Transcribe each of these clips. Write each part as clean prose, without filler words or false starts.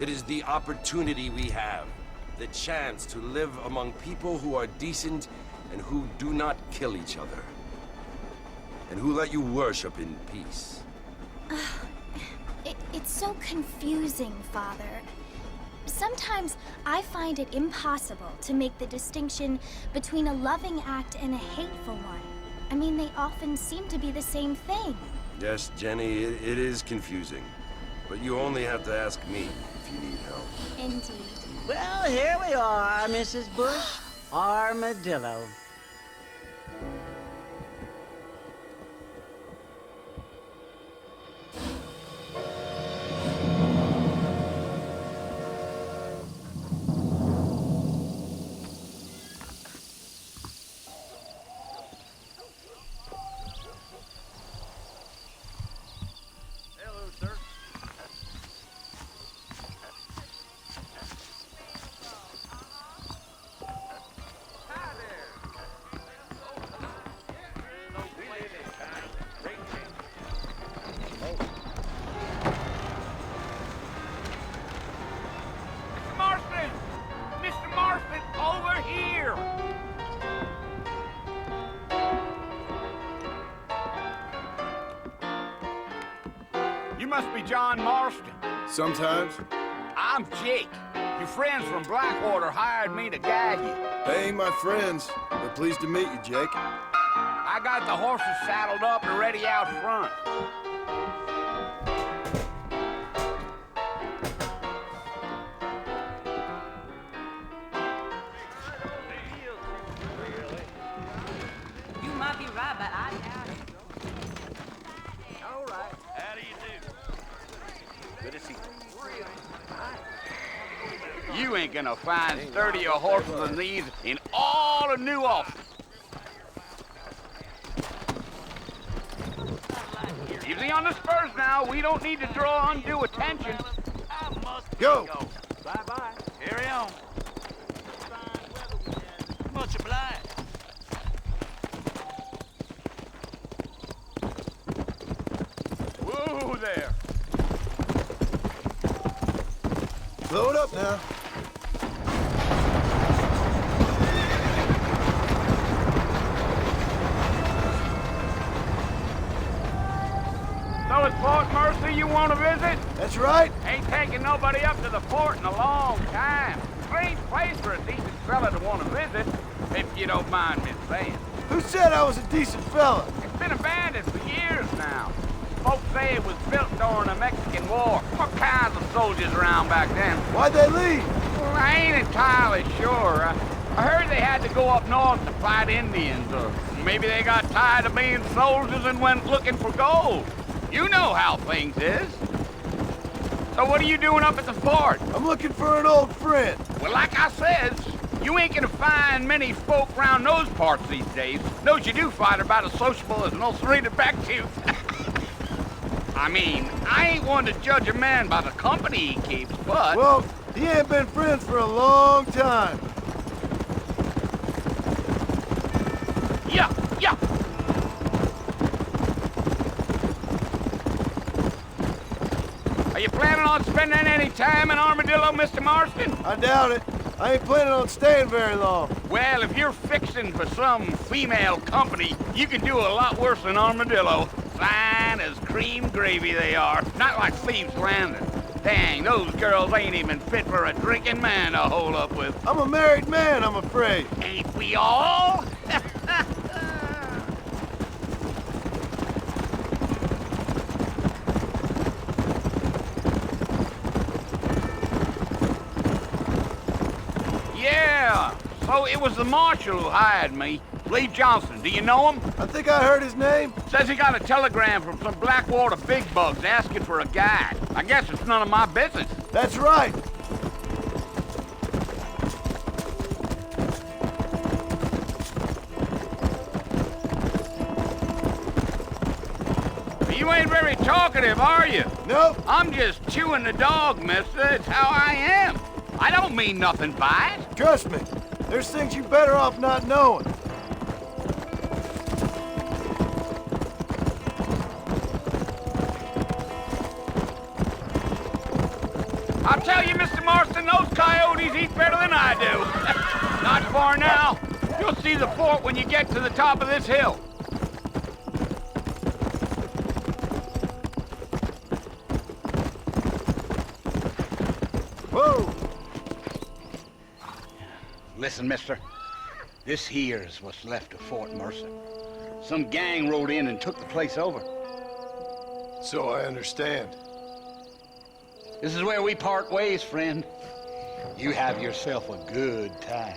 It is the opportunity we have, the chance to live among people who are decent and who do not kill each other, and who let you worship in peace. It's so confusing, Father. Sometimes I find it impossible to make the distinction between a loving act and a hateful one. I mean, they often seem to be the same thing. Yes, Jenny, it is confusing. But you only have to ask me if you need help. Indeed. Well, here we are, Mrs. Bush. Armadillo. Marston! Mr. Marston, over here! You must be John Marston. Sometimes. I'm Jake. Your friends from Blackwater hired me to guide you. They ain't my friends. They're pleased to meet you, Jake. I got the horses saddled up and ready out front. You might be right, but I doubt it. All right. How do you do? Good to see you. You ain't gonna find sturdier horses than these in all of New Ulster. Easy on the spurs now. We don't need to draw undue attention. Go! Bye-bye. Carry on. Much obliged. Whoa there. Blow it up now. So it's Fort Mercy you want to visit? That's right. Ain't taking nobody up to the fort in a long time. Strange place for a decent fella to want to visit, if you don't mind me saying. Who said I was a decent fella? It's been abandoned for years now. Folks say it was built during the Mexican War. All kinds of soldiers around back then. Why'd they leave? Well, I ain't entirely sure. I heard they had to go up north to fight Indians, or maybe they got tired of being soldiers and went looking for gold. You know how things is. So what are you doing up at the fort? I'm looking for an old friend. Well, like I said, you ain't gonna find many folk around those parts these days. Those you do find are about as sociable as an ulcerated back tooth. I mean, I ain't one to judge a man by the company he keeps, but... Well, he ain't been friends for a long time. Yeah. Are you planning on spending any time in Armadillo, Mr. Marston? I doubt it. I ain't planning on staying very long. Well, if you're fixing for some female company, you can do a lot worse than Armadillo. Fine as cream gravy they are. Not like Thieves' Landing. Dang, those girls ain't even fit for a drinking man to hole up with. I'm a married man, I'm afraid. Ain't we all? Yeah, so it was the marshal who hired me. Lee Johnson, do you know him? I think I heard his name. Says he got a telegram from some Blackwater big bugs asking for a guide. I guess it's none of my business. That's right. You ain't very talkative, are you? Nope. I'm just chewing the dog, mister. It's how I am. I don't mean nothing by it. Trust me. There's things you better off not knowing. I'll tell you, Mr. Marston, those coyotes eat better than I do. Not far now. You'll see the fort when you get to the top of this hill. Whoa! Listen, mister. This here's what's left of Fort Mercer. Some gang rode in and took the place over. So I understand. This is where we part ways, friend. You have yourself a good time.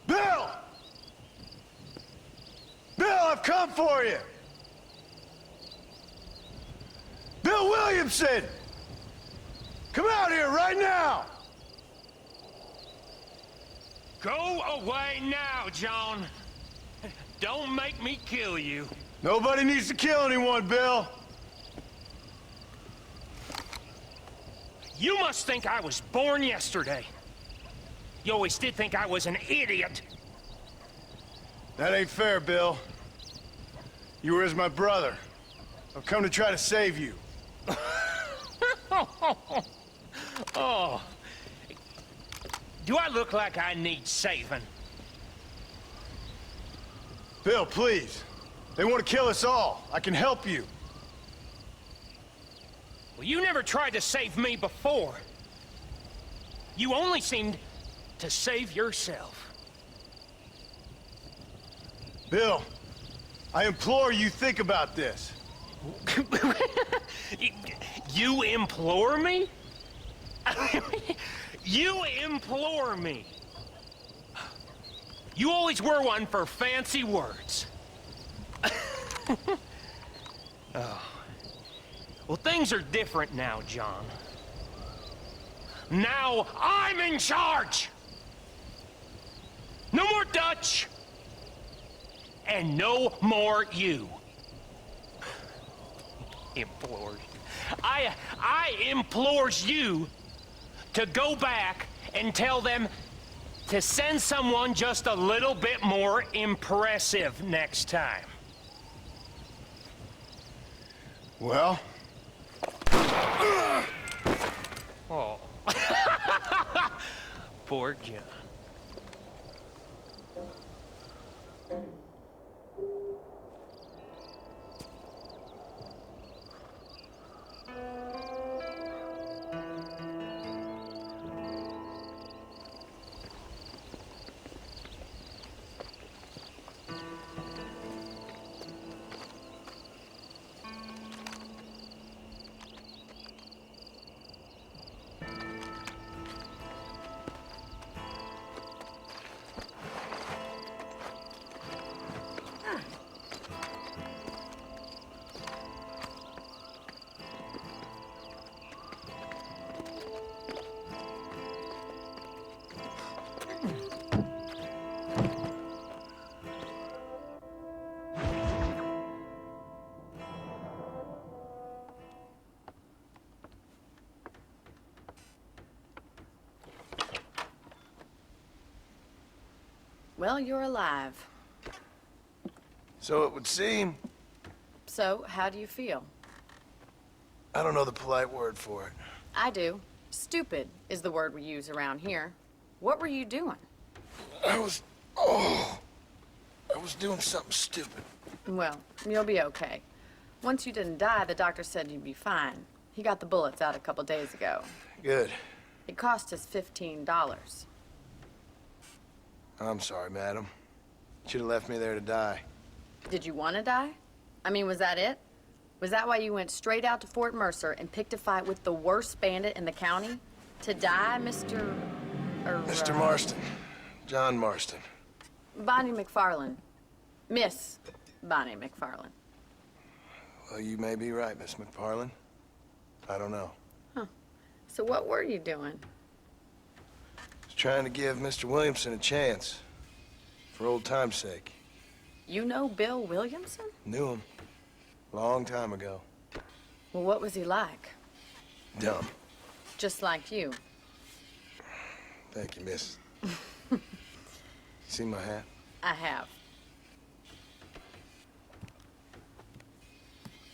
Bill! Bill, I've come for you! Bill Williamson! Come out here right now! Go away now, John. Don't make me kill you. Nobody needs to kill anyone, Bill. You must think I was born yesterday. You always did think I was an idiot. That ain't fair, Bill. You were as my brother. I've come to try to save you. Oh. Do I look like I need saving? Bill, please. They want to kill us all. I can help you. Well, you never tried to save me before. You only seemed to save yourself. Bill, I implore you think about this. You implore me? You implore me. You always were one for fancy words. Oh. Well, things are different now, John. Now I'm in charge! No more Dutch! And no more you. Implores. I implores you to go back and tell them to send someone just a little bit more impressive next time. Well? Oh. Poor John. Well, you're alive. So it would seem. So, how do you feel? I don't know the polite word for it. I do. Stupid is the word we use around here. What were you doing? I was doing something stupid. Well, you'll be okay. Once you didn't die, the doctor said you'd be fine. He got the bullets out a couple days ago. Good. It cost us $15. I'm sorry, madam. Should have left me there to die. Did you want to die? I mean, was that it? Was that why you went straight out to Fort Mercer and picked a fight with the worst bandit in the county? To die, Mr. Mr. Marston. John Marston. Bonnie McFarland. Miss Bonnie McFarland. Well, you may be right, Miss McFarland. I don't know. Huh. So what were you doing? Was trying to give Mr. Williamson a chance. For old time's sake. You know Bill Williamson? Knew him. Long time ago. Well, what was he like? Dumb. Just like you. Thank you, miss. See my hat? I have.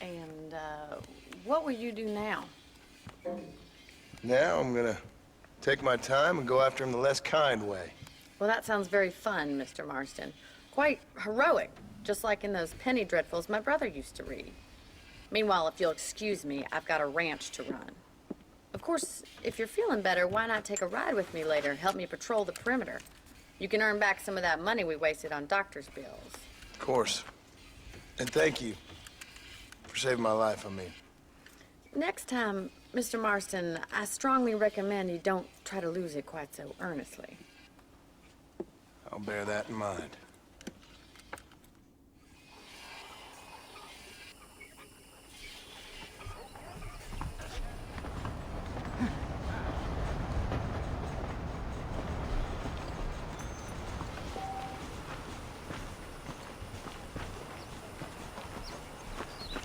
And, what will you do now? Now I'm gonna take my time and go after him the less kind way. Well, that sounds very fun, Mr. Marston. Quite heroic, just like in those penny dreadfuls my brother used to read. Meanwhile, if you'll excuse me, I've got a ranch to run. Of course, if you're feeling better, why not take a ride with me later and help me patrol the perimeter? You can earn back some of that money we wasted on doctor's bills. Of course. And thank you for saving my life, I mean. Next time, Mr. Marston, I strongly recommend you don't try to lose it quite so earnestly. I'll bear that in mind.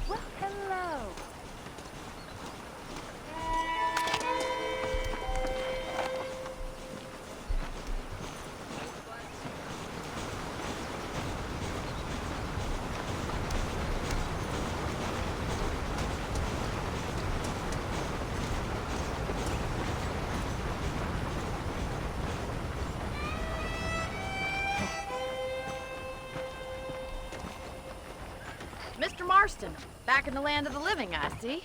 Well, hello. Mr. Marston, back in the land of the living, I see.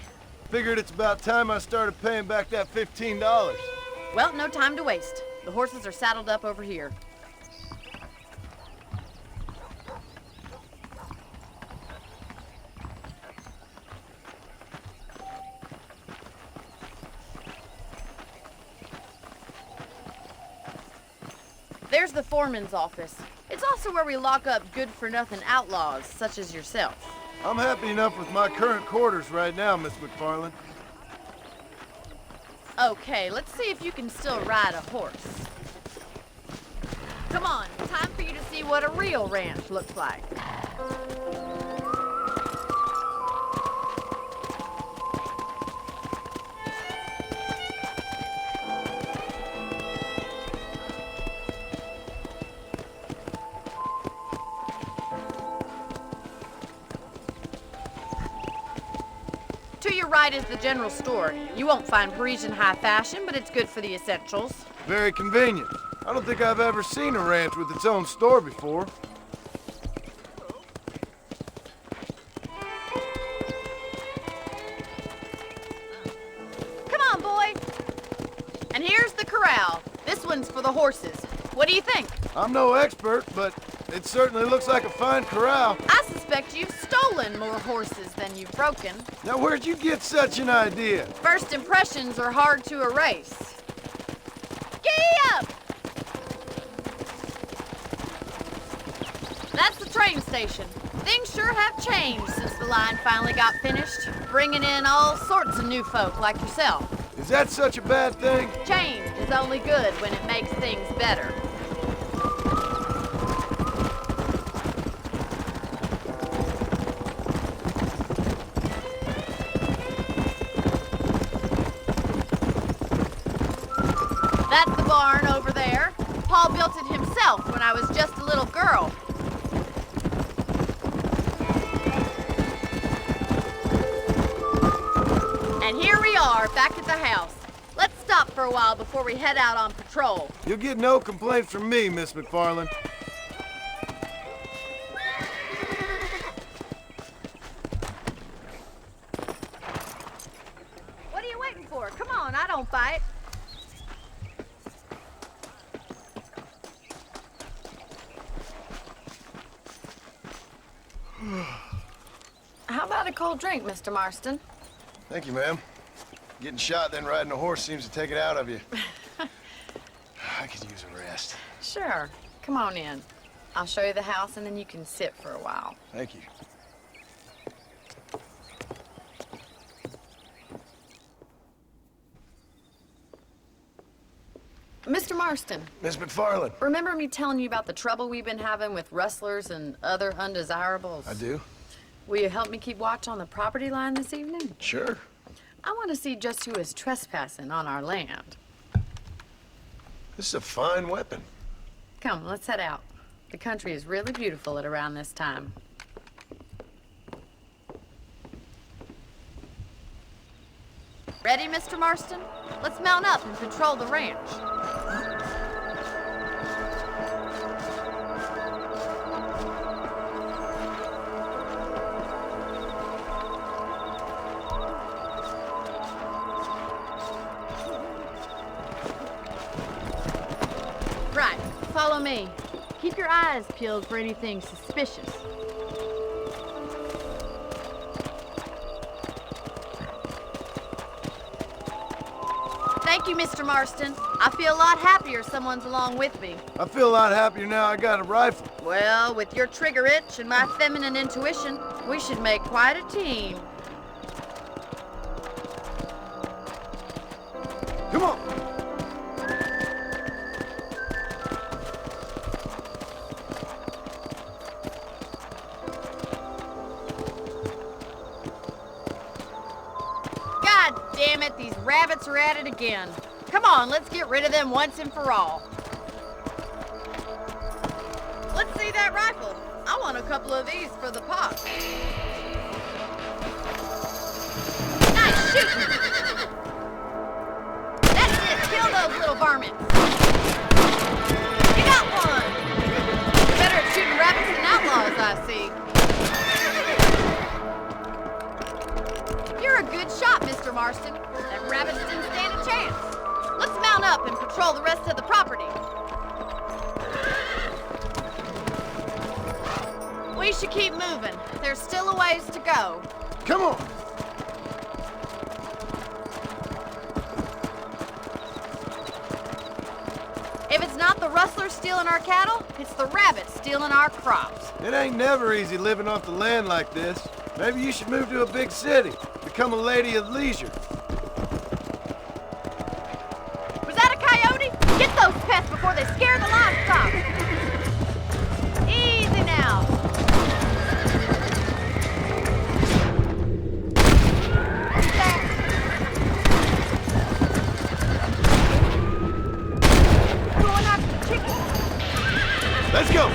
Figured it's about time I started paying back that $15. Well, no time to waste. The horses are saddled up over here. There's the foreman's office. It's also where we lock up good-for-nothing outlaws, such as yourself. I'm happy enough with my current quarters right now, Miss McFarland. Okay, let's see if you can still ride a horse. Come on, time for you to see what a real ranch looks like. To your right is the general store. You won't find Parisian high fashion, but it's good for the essentials. Very convenient. I don't think I've ever seen a ranch with its own store before. Come on, boy. And here's the corral. This one's for the horses. What do you think? I'm no expert, but it certainly looks like a fine corral. I suspect you've stolen more horses than you've broken. Now, where'd you get such an idea? First impressions are hard to erase. Giddy up! That's the train station. Things sure have changed since the line finally got finished, bringing in all sorts of new folk like yourself. Is that such a bad thing? Change is only good when it makes things better. That's the barn over there. Paul built it himself when I was just a little girl. And here we are, back at the house. Let's stop for a while before we head out on patrol. You'll get no complaint from me, Miss McFarland. What are you waiting for? Come on, I don't fight. How about a cold drink, Mr. Marston? Thank you, ma'am. Getting shot, then riding a horse seems to take it out of you. I could use a rest. Sure. Come on in. I'll show you the house, and then you can sit for a while. Thank you. Mr. Marston, Miss McFarland. remember me telling you about the trouble we've been having with rustlers and other undesirables? I do. Will you help me keep watch on the property line this evening? Sure. I want to see just who is trespassing on our land. This is a fine weapon. Come, let's head out. The country is really beautiful at around this time. Ready, Mr. Marston? Let's mount up and patrol the ranch. Right, follow me. Keep your eyes peeled for anything suspicious. Thank you, Mr. Marston. I feel a lot happier someone's along with me. I feel a lot happier now I got a rifle. Well, with your trigger itch and my feminine intuition, we should make quite a team. Come on. God damn it, these rabbits are at it again. Come on, let's get rid of them once and for all. Let's see that rifle. I want a couple of these for the pop. Nice shooting! That's it, kill those little varmints. You got one! You're better at shooting rabbits than outlaws, I see. You're a good shot, Mr. Marston. Them rabbits didn't stand a chance. Let's mount up and patrol the rest of the property. We should keep moving. There's still a ways to go. Come on. If it's not the rustlers stealing our cattle, it's the rabbits stealing our crops. It ain't never easy living off the land like this. Maybe you should move to a big city. Become a lady of leisure. Was that a coyote? Get those pests before they scare the livestock. Easy now. Going after the chickens. Let's go.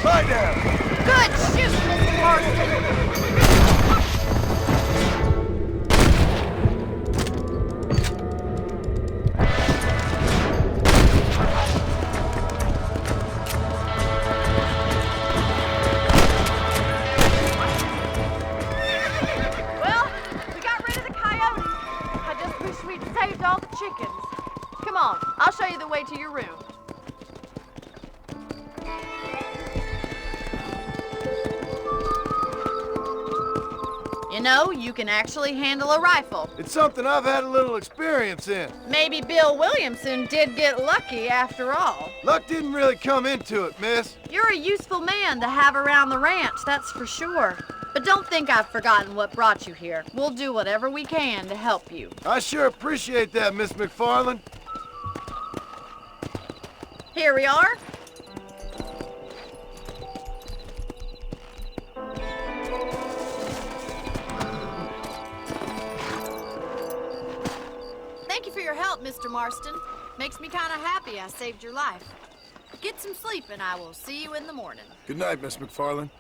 Lie down. Good shoot, Mr. Marston. Well, we got rid of the coyotes. I just wish we'd saved all the chickens. Come on, I'll show you the way to your room. You know, you can actually handle a rifle. It's something I've had a little experience in. Maybe Bill Williamson did get lucky after all. Luck didn't really come into it, miss. You're a useful man to have around the ranch, that's for sure. But don't think I've forgotten what brought you here. We'll do whatever we can to help you. I sure appreciate that, Miss McFarland. Here we are. Thank you for your help, Mr. Marston. Makes me kind of happy I saved your life. Get some sleep and I will see you in the morning. Good night, Miss McFarland.